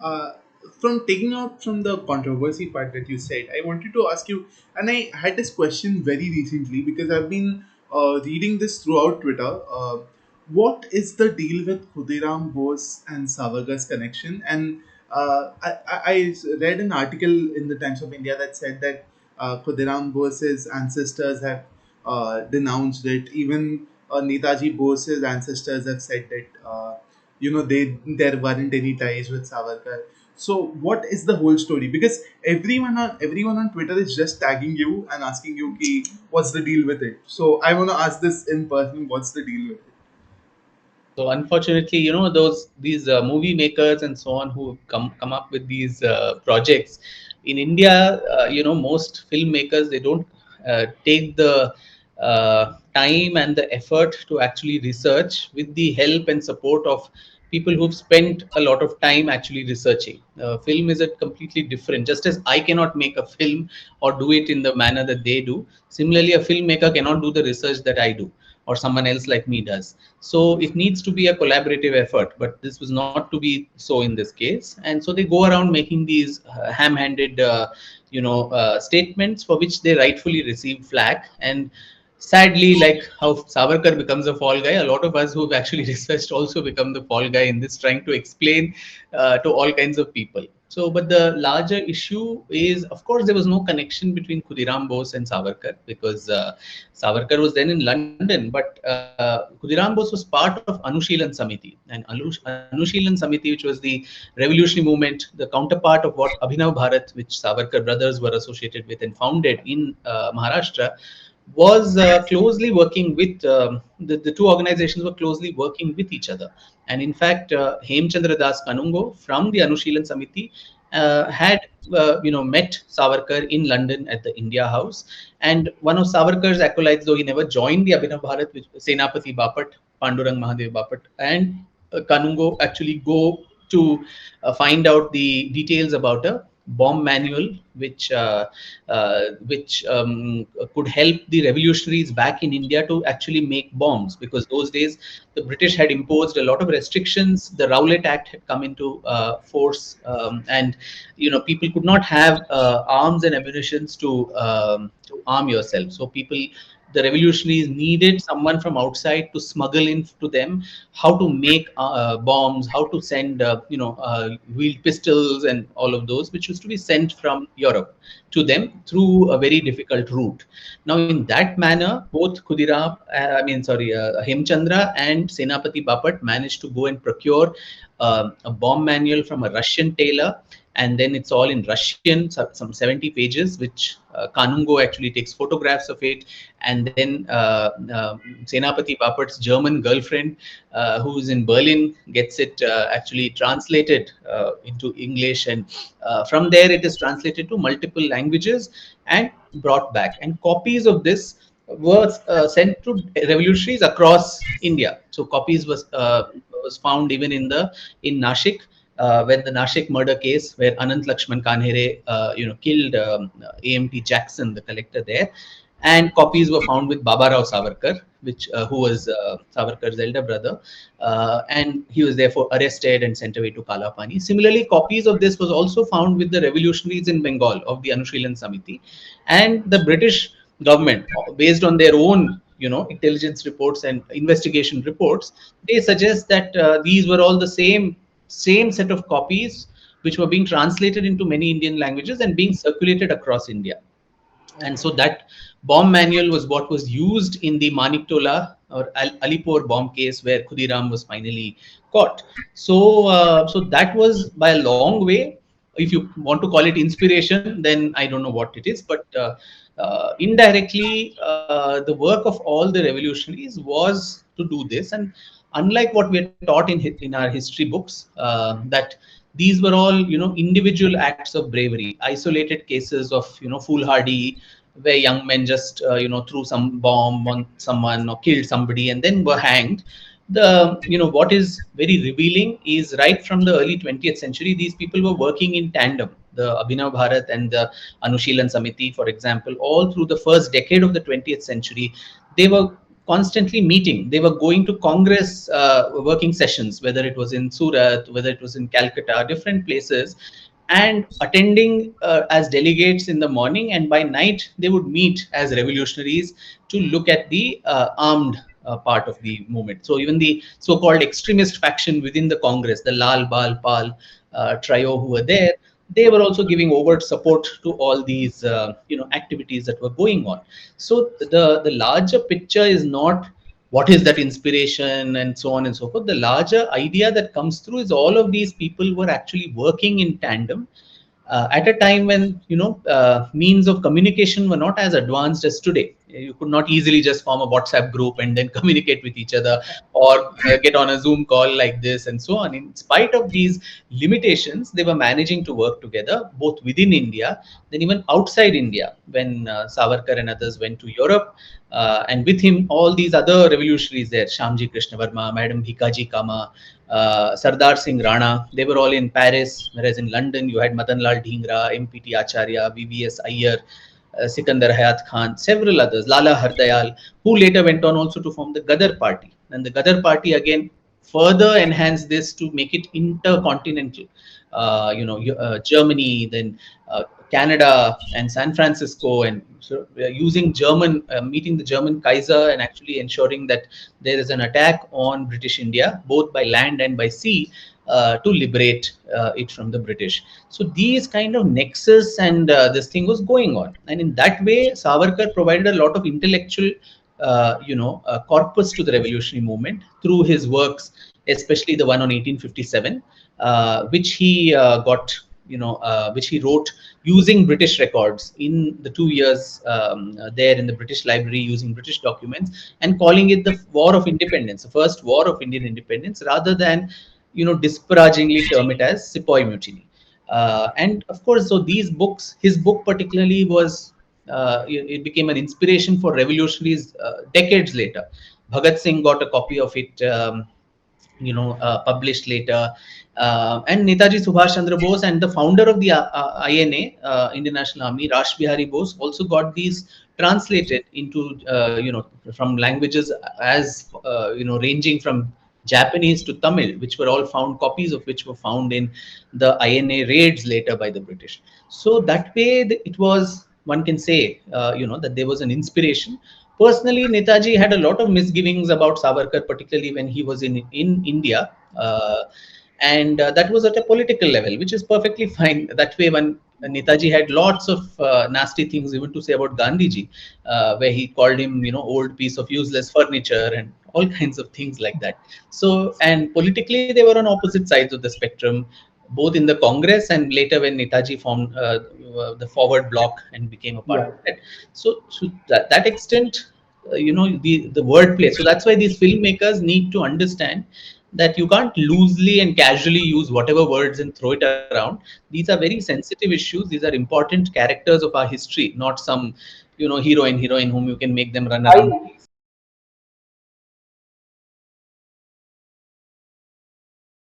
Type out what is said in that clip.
uh, from taking out from the controversy part that you said, I wanted to ask you, and I had this question very recently because I've been reading this throughout Twitter. What is the deal with Khudiram Bose and Savarkar's connection? And I read an article in the Times of India that said that Khudiram Bose's ancestors have denounced it. Even Netaji Bose's ancestors have said that. There weren't any ties with Savarkar. So what is the whole story? Because everyone on Twitter is just tagging you and asking you, "Ki, what's the deal with it?" So I want to ask this in person. What's the deal with it? So unfortunately, these movie makers and so on who come up with these projects in India, most filmmakers, they don't take the time and the effort to actually research with the help and support of people who've spent a lot of time actually researching. Film is a completely different. Just as I cannot make a film or do it in the manner that they do, similarly, a filmmaker cannot do the research that I do or someone else like me does. So it needs to be a collaborative effort, but this was not to be so in this case. And so they go around making these ham-handed, statements for which they rightfully receive flack. And sadly, like how Savarkar becomes a fall guy, a lot of us who've actually researched also become the fall guy in this, trying to explain to all kinds of people. So, but the larger issue is, of course, there was no connection between Khudiram Bose and Savarkar because Savarkar was then in London, but Khudiram Bose was part of Anushilan Samiti. And Anushilan Samiti, which was the revolutionary movement, the counterpart of what Abhinav Bharat, which Savarkar brothers were associated with and founded in Maharashtra, was closely working with the two organizations were closely working with each other. And in fact, Hemchandra Das Kanungo from the Anushilan Samiti had met Savarkar in London at the India House. And one of Savarkar's acolytes, though he never joined the Abhinav Bharat, which Senapati Bapat, Pandurang Mahadev Bapat, and Kanungo actually go to find out the details about a bomb manual which could help the revolutionaries back in India to actually make bombs, because those days the British had imposed a lot of restrictions. The Rowlatt Act had come into force, and people could not have arms and ammunitions to arm yourself. So the revolutionaries needed someone from outside to smuggle in to them how to make bombs, how to send wheeled pistols and all of those, which used to be sent from Europe to them through a very difficult route. Now, in that manner, both Hemchandra and Senapati Bapat managed to go and procure a bomb manual from a Russian tailor, and then it's all in Russian, some 70 pages, which Kanungo actually takes photographs of it, and then Senapati Bapat's German girlfriend, who's in Berlin, gets it actually translated into English, and from there it is translated to multiple languages and brought back. And copies of this were sent to revolutionaries across India. So copies was found even in Nashik, when the Nashik murder case, where Anant Lakshman Kanhere, killed AMT Jackson, the collector there, and copies were found with Baba Rao Savarkar, who was Savarkar's elder brother, and he was therefore arrested and sent away to Kalapani. Similarly, copies of this was also found with the revolutionaries in Bengal of the Anushilan Samiti, and the British government, based on their own intelligence reports and investigation reports, they suggest that these were all the same set of copies which were being translated into many Indian languages and being circulated across India. And so that bomb manual was what was used in the Maniktola or Alipur bomb case, where Khudiram was finally caught. So that was by a long way. If you want to call it inspiration, then I don't know what it is, but indirectly, the work of all the revolutionaries was to do this. And unlike what we are taught in our history books, that these were all individual acts of bravery, isolated cases of foolhardy, where young men just threw some bomb on someone or killed somebody and then were hanged. What is very revealing is right from the early 20th century, these people were working in tandem. The Abhinav Bharat and the Anushilan Samiti, for example, all through the first decade of the 20th century, they were constantly meeting. They were going to Congress working sessions, whether it was in Surat, whether it was in Calcutta, different places, and attending as delegates in the morning, and by night they would meet as revolutionaries to look at the armed part of the movement. So even the so-called extremist faction within the Congress, the Lal Bal Pal trio who were there, they were also giving overt support to all these activities that were going on. So the larger picture is not what is that inspiration and so on and so forth. The larger idea that comes through is all of these people were actually working in tandem at a time when means of communication were not as advanced as today. You could not easily just form a WhatsApp group and then communicate with each other, or get on a Zoom call like this and so on. In spite of these limitations, they were managing to work together both within India, then even outside India. When Savarkar and others went to Europe, and with him all these other revolutionaries there, Shamji Krishna Varma, Madam Bhikaji Kama, Sardar Singh Rana, they were all in Paris, whereas in London you had Madan Lal Dhingra, MPT Acharya, VVS Iyer, Sikandar Hayat Khan, several others, Lala Hardayal, who later went on also to form the Gadar Party. And the Gadar Party again further enhanced this to make it intercontinental. Germany, then Canada and San Francisco, and so we are using German, meeting the German Kaiser, and actually ensuring that there is an attack on British India, both by land and by sea, to liberate it from the British. So these kind of nexus and this thing was going on, and in that way, Savarkar provided a lot of intellectual, corpus to the revolutionary movement through his works, especially the one on 1857, which he got, which he wrote using British records in the 2 years there in the British Library, using British documents, and calling it the War of Independence, the first war of Indian independence, rather than, disparagingly term it as Sepoy Mutiny. And of course, so these books, his book particularly was, it became an inspiration for revolutionaries decades later. Bhagat Singh got a copy of it. Published later. And Netaji Subhash Chandra Bose and the founder of the INA, Indian National Army, Rash Bihari Bose, also got these translated into, from languages as, ranging from Japanese to Tamil, which were all found, copies of which were found in the INA raids later by the British. So that way, it was, one can say, that there was an inspiration. Personally, Netaji had a lot of misgivings about Savarkar, particularly when he was in India. And that was at a political level, which is perfectly fine. That way, when Netaji had lots of nasty things even to say about Gandhiji, where he called him, old piece of useless furniture and all kinds of things like that. So, and politically, they were on opposite sides of the spectrum, both in the Congress and later when Netaji formed the Forward Bloc and became a part Yeah. of that. So that extent, the wordplay. So that's why these filmmakers need to understand that you can't loosely and casually use whatever words and throw it around. These are very sensitive issues. These are important characters of our history, not some, heroine whom you can make them run I around.